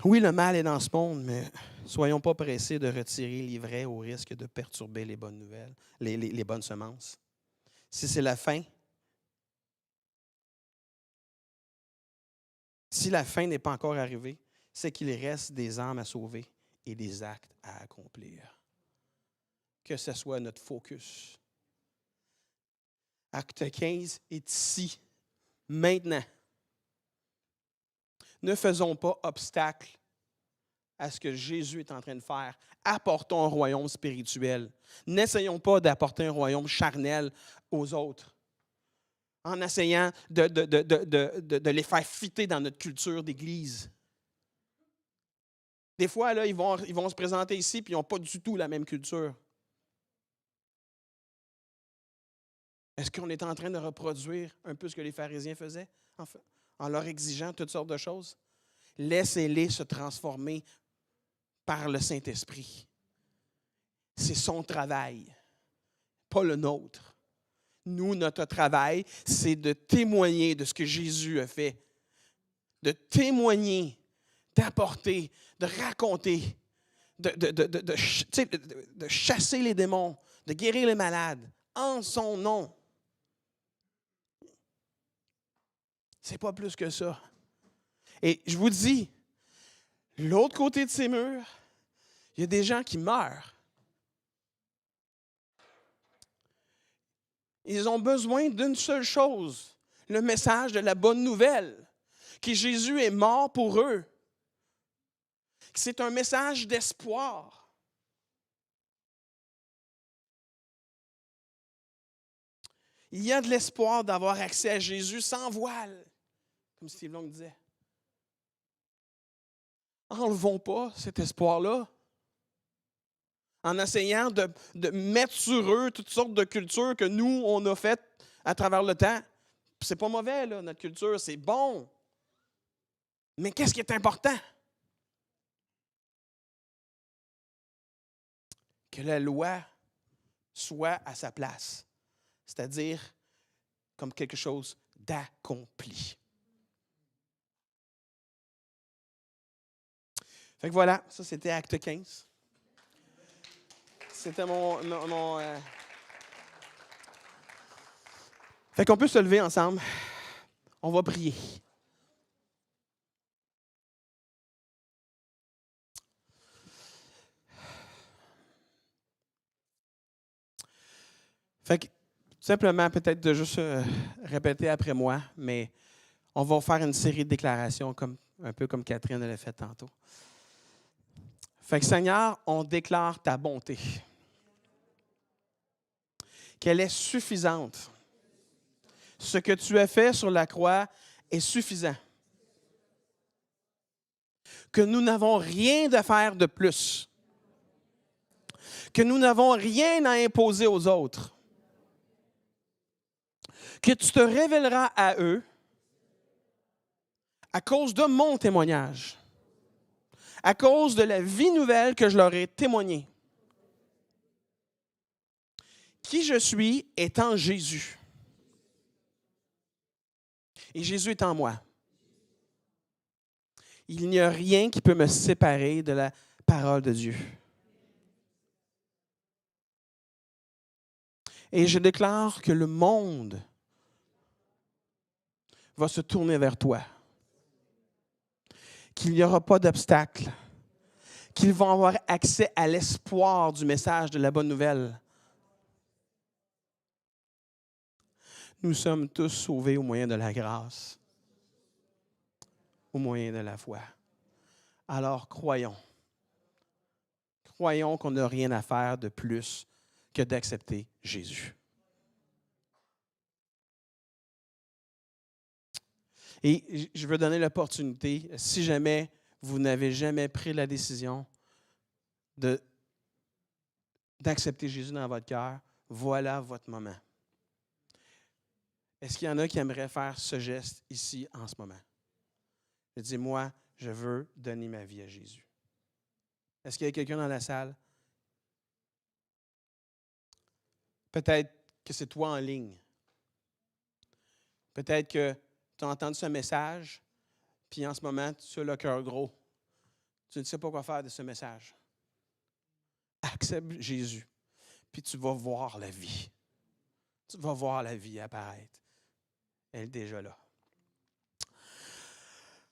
Oui, le mal est dans ce monde, mais soyons pas pressés de retirer l'ivraie au risque de perturber les bonnes nouvelles, les bonnes semences. Si c'est la fin, si la fin n'est pas encore arrivée, c'est qu'il reste des âmes à sauver et des actes à accomplir. Que ce soit notre focus. Acte 15 est ici, maintenant. Ne faisons pas obstacle à ce que Jésus est en train de faire. Apportons un royaume spirituel. N'essayons pas d'apporter un royaume charnel aux autres en essayant de les faire fitter dans notre culture d'Église. Des fois, là, ils vont se présenter ici et ils n'ont pas du tout la même culture. Est-ce qu'on est en train de reproduire un peu ce que les pharisiens faisaient en leur exigeant toutes sortes de choses? Laissez-les se transformer par le Saint-Esprit. C'est son travail, pas le nôtre. Nous, notre travail, c'est de témoigner de ce que Jésus a fait, de témoigner, d'apporter, de raconter, de chasser les démons, de guérir les malades en son nom. C'est pas plus que ça. Et je vous dis, l'autre côté de ces murs, il y a des gens qui meurent. Ils ont besoin d'une seule chose, le message de la bonne nouvelle, que Jésus est mort pour eux. C'est un message d'espoir. Il y a de l'espoir d'avoir accès à Jésus sans voile, comme Steve Long disait. Enlevons pas cet espoir-là en essayant de mettre sur eux toutes sortes de cultures que nous, on a faites à travers le temps. C'est pas mauvais, là, notre culture, c'est bon. Mais qu'est-ce qui est important? que la loi soit à sa place, c'est-à-dire comme quelque chose d'accompli. Fait que voilà, ça c'était Acte 15. C'était Fait qu'on peut se lever ensemble. On va prier. Fait que, simplement, peut-être de juste répéter après moi, mais on va faire une série de déclarations, un peu comme Catherine l'a fait tantôt. Fait que, Seigneur, on déclare ta bonté. Qu'elle est suffisante. Ce que tu as fait sur la croix est suffisant. Que nous n'avons rien à faire de plus. Que nous n'avons rien à imposer aux autres. Que tu te révéleras à eux à cause de mon témoignage, à cause de la vie nouvelle que je leur ai témoignée. Qui je suis est en Jésus. Et Jésus est en moi. Il n'y a rien qui peut me séparer de la parole de Dieu. Et je déclare que le monde va se tourner vers toi. Qu'il n'y aura pas d'obstacle. Qu'ils vont avoir accès à l'espoir du message de la bonne nouvelle. Nous sommes tous sauvés au moyen de la grâce, au moyen de la foi. Alors croyons. Croyons qu'on n'a rien à faire de plus que d'accepter Jésus. Et je veux donner l'opportunité, si jamais vous n'avez jamais pris la décision d'accepter Jésus dans votre cœur, voilà votre moment. Est-ce qu'il y en a qui aimeraient faire ce geste ici en ce moment? Je dis, moi, je veux donner ma vie à Jésus. Est-ce qu'il y a quelqu'un dans la salle? Peut-être que c'est toi en ligne. Peut-être que tu as entendu ce message, puis en ce moment, tu as le cœur gros. Tu ne sais pas quoi faire de ce message. Accepte Jésus, puis tu vas voir la vie. Tu vas voir la vie apparaître. Elle est déjà là.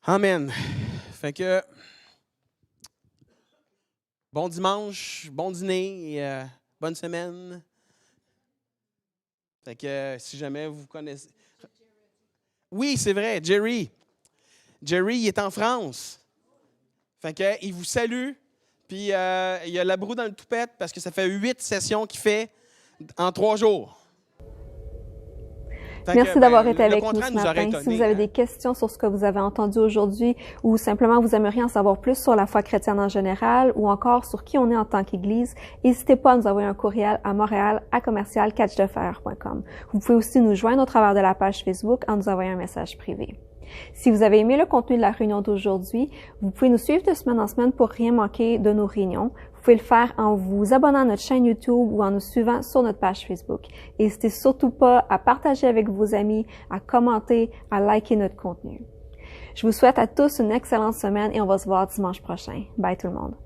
Amen. Fait que, bon dimanche, bon dîner, et, bonne semaine. Fait que, si jamais vous connaissez... Oui, c'est vrai, Jerry. Jerry, il est en France. Fait que, il vous salue. Puis, il y a la broue dans le toupette parce que ça fait 8 sessions qu'il fait en 3 jours. Merci d'avoir été avec nous ce matin. Si vous avez des questions sur ce que vous avez entendu aujourd'hui ou simplement vous aimeriez en savoir plus sur la foi chrétienne en général ou encore sur qui on est en tant qu'Église, n'hésitez pas à nous envoyer un courriel à montréal@commercial-catchdefr.com. Vous pouvez aussi nous joindre au travers de la page Facebook en nous envoyant un message privé. Si vous avez aimé le contenu de la réunion d'aujourd'hui, vous pouvez nous suivre de semaine en semaine pour rien manquer de nos réunions. Vous pouvez le faire en vous abonnant à notre chaîne YouTube ou en nous suivant sur notre page Facebook. N'hésitez surtout pas à partager avec vos amis, à commenter, à liker notre contenu. Je vous souhaite à tous une excellente semaine et on va se voir dimanche prochain. Bye tout le monde.